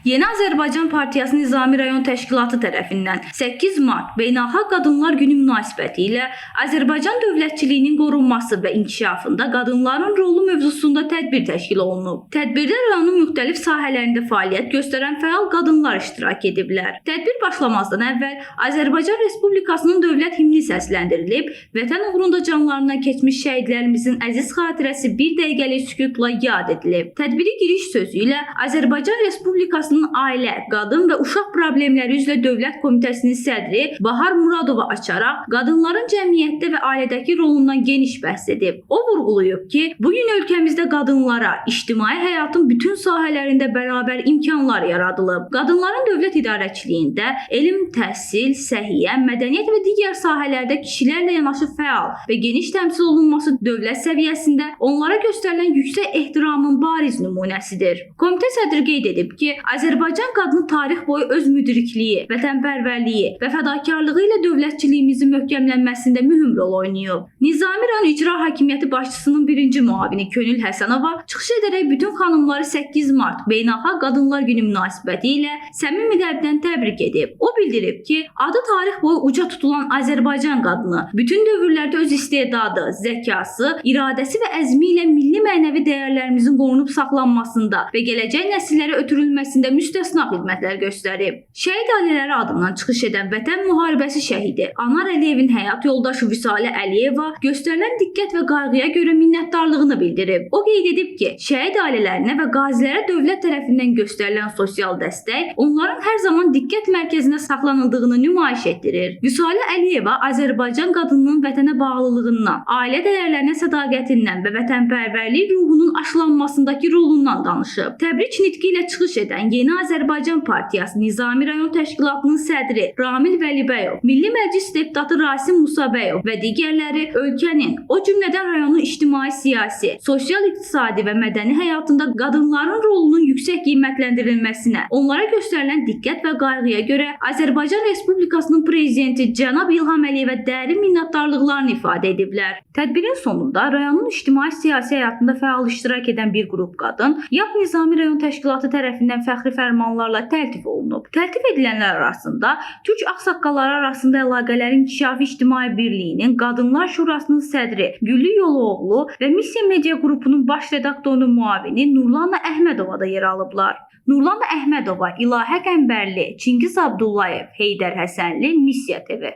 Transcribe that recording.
Yeni Azərbaycan Partiyası Nizami Rayon Təşkilatı tərəfindən 8 mart Beynəlxalq Qadınlar Günü münasibətilə Azərbaycan dövlətçiliyinin qorunması və inkişafında qadınların rolu mövzusunda tədbir təşkil olunub. Tədbirdə rayonun müxtəlif sahələrində fəaliyyət göstərən fəal qadınlar iştirak ediblər. Tədbir başlamazdan əvvəl Azərbaycan Respublikasının dövlət himni səsləndirilib, vətən uğrunda canlarından keçmiş şəhidlərimizin əziz xatirəsi bir dəqiqəlik sükutla yad edilib. Tədbiri giriş sözü ilə Azərbaycan Respublikasının Ailə, Qadın və Uşaq Problemləri üzrə Dövlət Komitəsinin sədri Bahar Muradova açaraq qadınların cəmiyyətdə və ailədəki rolundan geniş bəhs edib. O vurğulayıb ki, bu gün ölkəmizdə qadınlara ictimai həyatın bütün sahələrində bərabər imkanlar yaradılıb. Qadınların dövlət idarəçiliyində elm, təhsil, səhiyyə, mədəniyyət və digər sahələrdə kişilərlə yanaşı fəal və geniş təmsil olunması dövlət səviyyəsində onlara göstərilən yüksək ehtiramın bariz nümunəsidir. Komitə sədri qeyd edib ki, Azərbaycan qadını tarix boyu öz müdrikliyi, vətənpərvərliyi və fədakarlığı ilə dövlətçiliyimizin möhkəmlənməsində mühüm rol oynayıb. Nizami rayon İcra Hakimiyyəti başçısının birinci müavini Könül Həsənova çıxış edərək bütün xanımları 8 mart Beynəlxalq Qadınlar Günü münasibəti ilə səmimi qəlbdən təbrik edib. O bildirib ki, adı tarix boyu uca tutulan Azərbaycan qadını bütün dövrlərdə öz istedadı, zəkası, iradəsi və əzmi ilə milli mənəvi dəyərlərimizin qorunub saxlanmasında və gələcək nəsillərə ötürülməsində müstəsna xidmətlər göstərib. Şəhid ailələri adından çıxış edən Vətən müharibəsi şəhidi Anar Əliyevin həyat yoldaşı Vüsalə Əliyeva göstərilən diqqət və qayğıya görə minnətdarlığını bildirib. O qeyd edib ki, şəhid ailələrinə və qazilərə dövlət tərəfindən göstərilən sosial dəstək onların hər zaman diqqət mərkəzinə saxlanıldığını nümayiş etdirir. Vüsalə Əliyeva Azərbaycan qadınının vətənə bağlılığından, ailə dəyərlərinə sədaqətindən və vətənpərvərlik ruhunun aşılanmasındakı rolundan danışıb. Təbrik nitqi ilə çıxış edən Yeni Azərbaycan Partiyası Nizami Rayon Təşkilatının sədri Ramil Vəlibəyov, Milli Məclis deputatı Rasim Musabəyov və digərləri ölkənin, o cümlədən rayonun ictimai, siyasi, sosial-iqtisadi və mədəni həyatında qadınların rolunun yüksək qiymətləndirilməsinə, onlara göstərilən diqqət və qayğıya görə Azərbaycan Respublikasının prezidenti cənab İlham Əliyevə dərin minnətdarlıqlarını ifadə ediblər. Tədbirin sonunda rayonun ictimai-siyasi həyatında fəal iştirak edən bir qrup qadın YAP Nizami Rayon Təşkilatı tərəfindən fəxri fərmanlarla təltif olunub. Təltif edilənlər arasında Türk ağsaqqalları arasında əlaqələrin inkişafı İctimai Birliyinin Qadınlar Şurasının sədri Güllü Yoluoğlu və Missiya Media qrupunun baş redaktorunun müavini Nurlana Əhmədova da yer alıblar. Nurlana Əhmədova, İlahə Qəmbərli, Çingiz Abdullayev, Heydər Həsənli, Missiya TV.